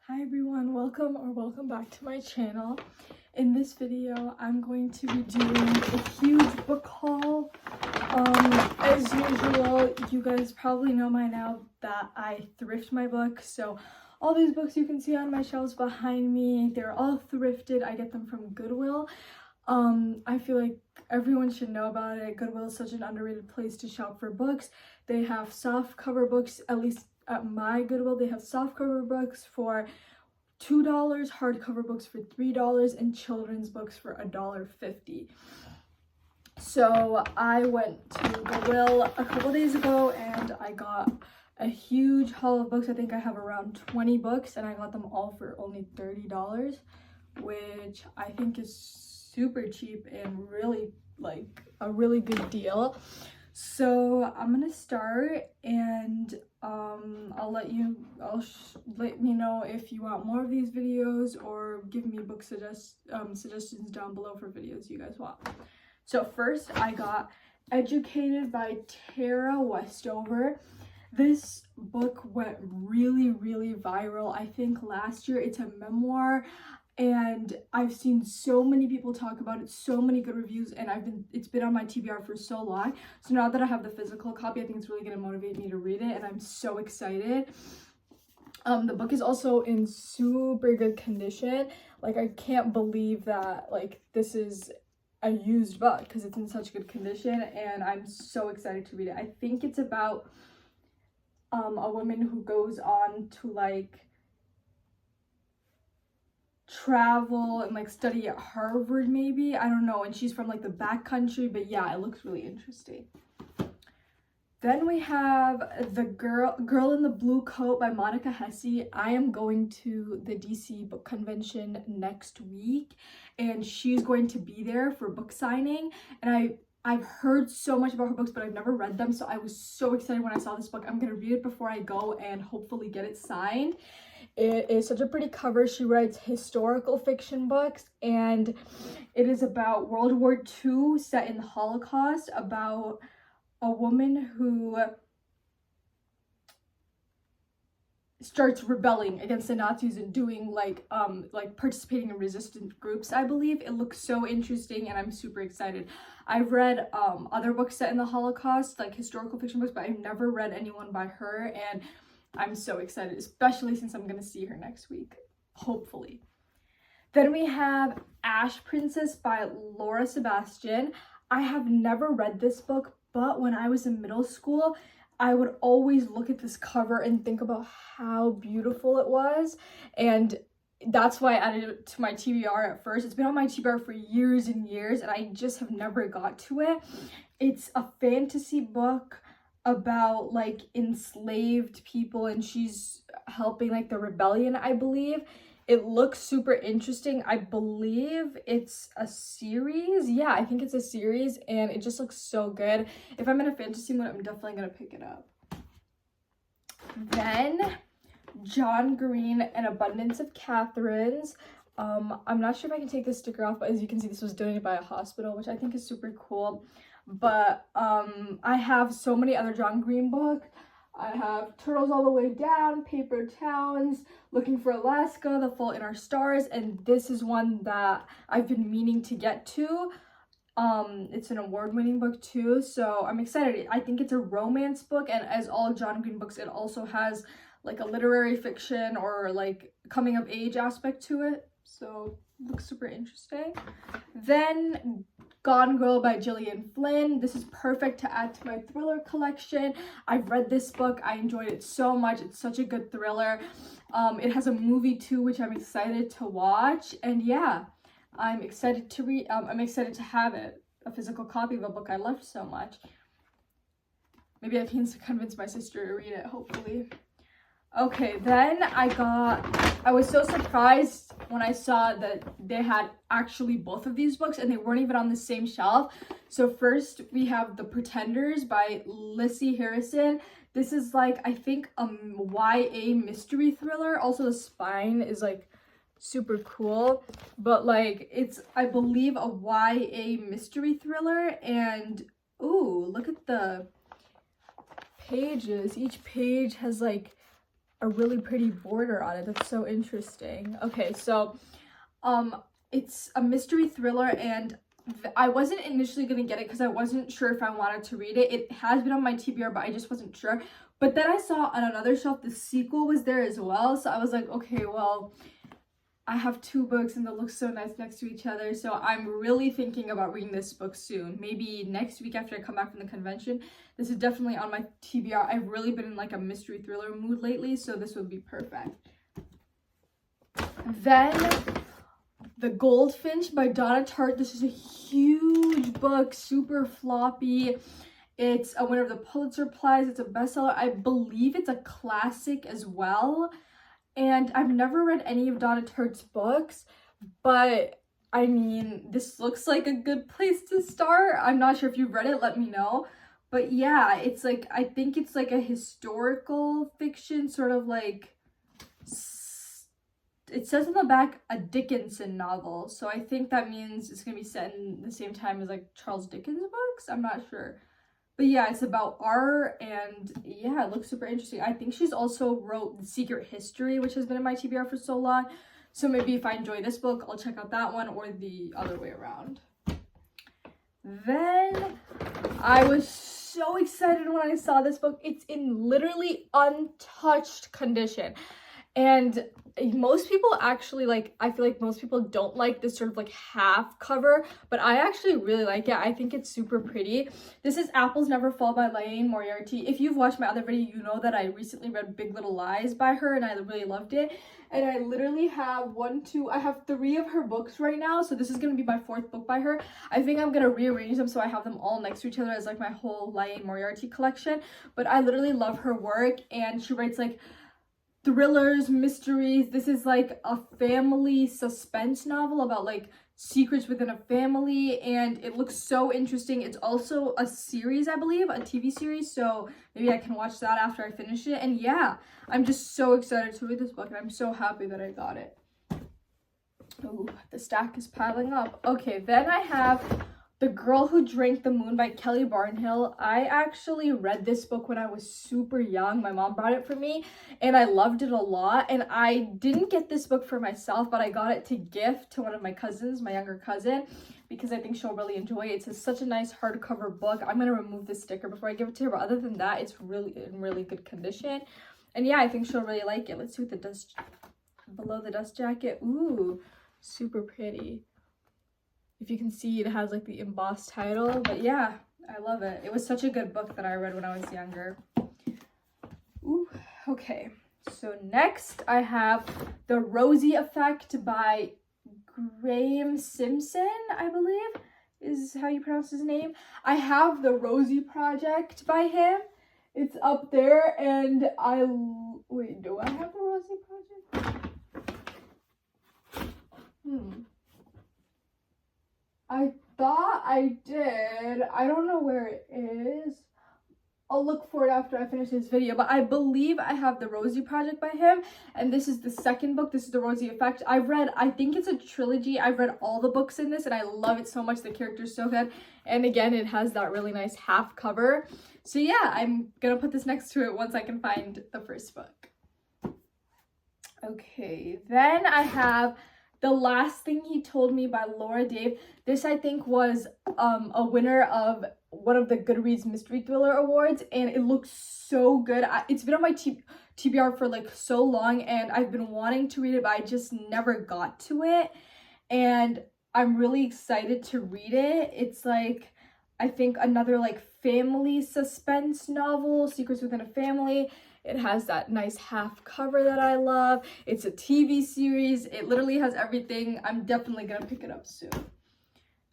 Hi everyone, welcome back to my channel. In this video, I'm going to be doing a huge book haul. As usual, you guys probably know by now that I thrift my books, so all these books you can see on my shelves behind me, they're all thrifted. I get them from Goodwill. I feel like everyone should know about it. Goodwill is such an underrated place to shop for books. They have soft cover books, at least at my Goodwill. They have soft cover books for $2, hardcover books for $3, and children's books for $1.50. So I went to Goodwill a couple days ago and I got a huge haul of books. I think I have around 20 books and I got them all for only $30, which I think is super cheap and really like a really good deal. So I'm gonna start and I'll let me know if you want more of these videos or give me book suggestions down below for videos you guys want. So first I got Educated by Tara Westover. This book went really viral, I think last year. It's a memoir and I've seen so many people talk about it, so many good reviews, and it's been on my TBR for so long. So now that I have the physical copy, I think it's really going to motivate me to read it, and I'm so excited. The book is also in super good condition. Like, I can't believe that like this is a used book because it's in such good condition, and I'm so excited to read it. I think it's about a woman who goes on to like travel and like study at Harvard, maybe, I don't know, and she's from like the back country, but yeah, it looks really interesting. Then we have The Girl in the Blue Coat by Monica Hesse. I am going to the DC book convention next week and she's going to be there for book signing, and I've heard so much about her books, but I've never read them, so I was so excited when I saw this book. I'm gonna read it before I go and hopefully get it signed. It is such a pretty cover. She writes historical fiction books, and it is about World War II set in the Holocaust, about a woman who starts rebelling against the Nazis and doing like participating in resistance groups, I believe. It looks so interesting and I'm super excited. I've read other books set in the Holocaust, like historical fiction books, but I've never read anyone by her, and I'm so excited, especially since I'm gonna see her next week, hopefully. Then we have Ash Princess by Laura Sebastian. I have never read this book, but when I was in middle school, I would always look at this cover and think about how beautiful it was, and that's why I added it to my TBR at first. It's been on my TBR for years and years, and I just have never got to it. It's a fantasy book about like enslaved people, and she's helping like the rebellion, I believe. It looks super interesting. I believe it's a series. Yeah, I think it's a series, and it just looks so good. If I'm in a fantasy mood, I'm definitely gonna pick it up. Then John Green, An Abundance of Catherines. I'm not sure if I can take this sticker off, but as you can see, this was donated by a hospital, which I think is super cool. But I have so many other John Green books. I have Turtles All the Way Down, Paper Towns, Looking for Alaska, The Fault in Our Stars, and this is one that I've been meaning to get to. It's an award-winning book too, so I'm excited. I think it's a romance book, and as all John Green books, it also has like a literary fiction or like coming of age aspect to it, so it looks super interesting. Then Gone Girl by Gillian Flynn. This is perfect to add to my thriller collection. I've read this book. I enjoyed it so much. It's such a good thriller. It has a movie too, which I'm excited to watch. And yeah, I'm excited to read. I'm excited to have it, a physical copy of a book I loved so much. Maybe I can convince my sister to read it, hopefully. Okay, then I was so surprised when I saw that they had actually both of these books and they weren't even on the same shelf. So first we have The Pretenders by Lissy Harrison. This is like, I think a YA mystery thriller. Also the spine is like super cool, but like it's, I believe, a YA mystery thriller. And ooh, look at the pages. Each page has like a really pretty border on it. That's so interesting. Okay, so it's a mystery thriller, and I wasn't initially gonna get it because I wasn't sure if I wanted to read it. It has been on my TBR, but I just wasn't sure. But then I saw on another shelf the sequel was there as well, so I was like, okay, well, I have 2 books and they look so nice next to each other, so I'm really thinking about reading this book soon. Maybe next week after I come back from the convention. This is definitely on my TBR. I've really been in like a mystery thriller mood lately, so this would be perfect. Then The Goldfinch by Donna Tartt. This is a huge book, super floppy. It's a winner of the Pulitzer Prize. It's a bestseller. I believe it's a classic as well. And I've never read any of Donna Tartt's books, but I mean, this looks like a good place to start. I'm not sure if you've read it, let me know. But yeah, it's like, I think it's like a historical fiction, sort of like, it says on the back, a Dickinson novel. So I think that means it's going to be set in the same time as like Charles Dickens books. I'm not sure. But yeah, it's about art, and yeah, it looks super interesting. I think she's also wrote The Secret History, which has been in my TBR for so long. So maybe if I enjoy this book, I'll check out that one, or the other way around. Then I was so excited when I saw this book. It's in literally untouched condition. And most people actually like, I feel like most people don't like this sort of like half cover, but I actually really like it. I think it's super pretty. This is Apples Never Fall by Lane Moriarty. If you've watched my other video, you know that I recently read Big Little Lies by her and I really loved it. And I literally have I have 3 of her books right now. So this is going to be my 4th book by her. I think I'm going to rearrange them so I have them all next to each other as like my whole Lane Moriarty collection. But I literally love her work, and she writes like thrillers, mysteries. This is like a family suspense novel about like secrets within a family, and it looks so interesting. It's also a series, I believe, a TV series, so maybe I can watch that after I finish it. And yeah, I'm just so excited to read this book, and I'm so happy that I got it. Oh, the stack is piling up. Okay, then I have The Girl Who Drank the Moon by Kelly Barnhill. I actually read this book when I was super young. My mom brought it for me and I loved it a lot. And I didn't get this book for myself, but I got it to gift to one of my cousins, my younger cousin, because I think she'll really enjoy it. It's such a nice hardcover book. I'm going to remove the sticker before I give it to her, but other than that, it's really in really good condition. And yeah, I think she'll really like it. Let's see what the dust, below the dust jacket. Ooh, super pretty. If you can see, it has like the embossed title, but yeah, I love it. It was such a good book that I read when I was younger. Ooh, okay. So next I have The Rosie Effect by Graham Simpson, I believe is how you pronounce his name. I have The Rosie Project by him. It's up there, and wait, do I have The Rosie Project? I thought I did. I don't know where it is. I'll look for it after I finish this video, but I believe I have The Rosie Project by him, and this is the 2nd book. This is The Rosie Effect. I think it's a trilogy. I've read all the books in this, and I love it so much. The character's so good, and again, it has that really nice half cover. So yeah, I'm gonna put this next to it once I can find the 1st book. Okay, then I have The Last Thing He Told Me by Laura Dave. This, I think, was a winner of one of the Goodreads Mystery Thriller Awards, and it looks so good. It's been on my TBR for like so long, and I've been wanting to read it, but I just never got to it. And I'm really excited to read it. It's like, I think, another like family suspense novel, Secrets Within a Family. It has that nice half cover that I love. It's a TV series. It literally has everything. I'm definitely gonna pick it up soon.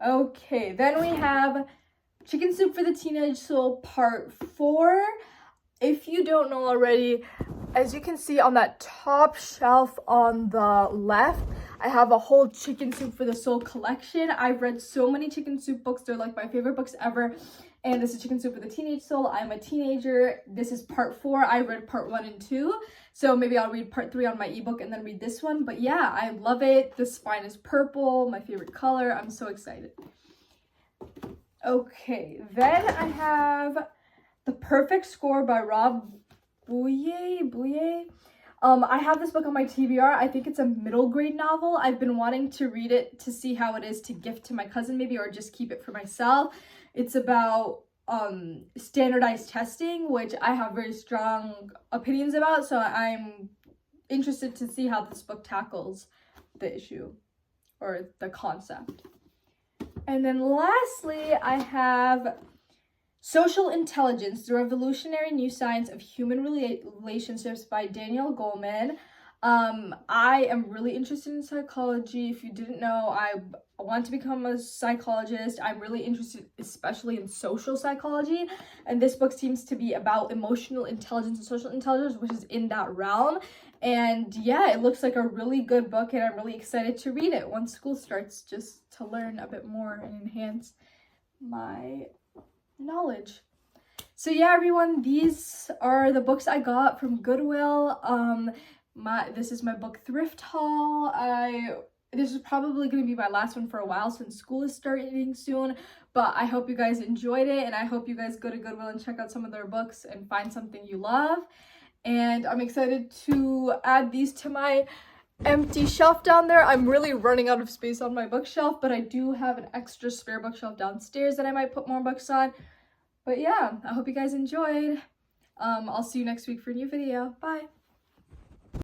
Okay, then we have Chicken Soup for the Teenage Soul Part 4. If you don't know already, as you can see on that top shelf on the left, I have a whole Chicken Soup for the Soul collection. I've read so many Chicken Soup books. They're like my favorite books ever. And this is Chicken Soup for the Teenage Soul. I'm a teenager. This is part 4. I read part 1 and 2. So maybe I'll read part 3 on my ebook and then read this one. But yeah, I love it. The spine is purple, my favorite color. I'm so excited. Okay, then I have The Perfect Score by Rob Bouye. I have this book on my TBR. I think it's a middle grade novel. I've been wanting to read it to see how it is to gift to my cousin maybe, or just keep it for myself. It's about standardized testing, which I have very strong opinions about, so I'm interested to see how this book tackles the issue or the concept. And then lastly, I have Social Intelligence, The Revolutionary New Science of Human Relationships by Daniel Goleman. I am really interested in psychology. If you didn't know, I want to become a psychologist. I'm really interested especially in social psychology, and this book seems to be about emotional intelligence and social intelligence, which is in that realm. And yeah, it looks like a really good book, and I'm really excited to read it once school starts, just to learn a bit more and enhance my knowledge. So yeah, everyone, these are the books I got from Goodwill. This is my book thrift haul. This is probably going to be my last one for a while since school is starting soon, but I hope you guys enjoyed it, and I hope you guys go to Goodwill and check out some of their books and find something you love. And I'm excited to add these to my empty shelf down there. I'm really running out of space on my bookshelf, but I do have an extra spare bookshelf downstairs that I might put more books on. But yeah, I hope you guys enjoyed. I'll see you next week for a new video. Bye.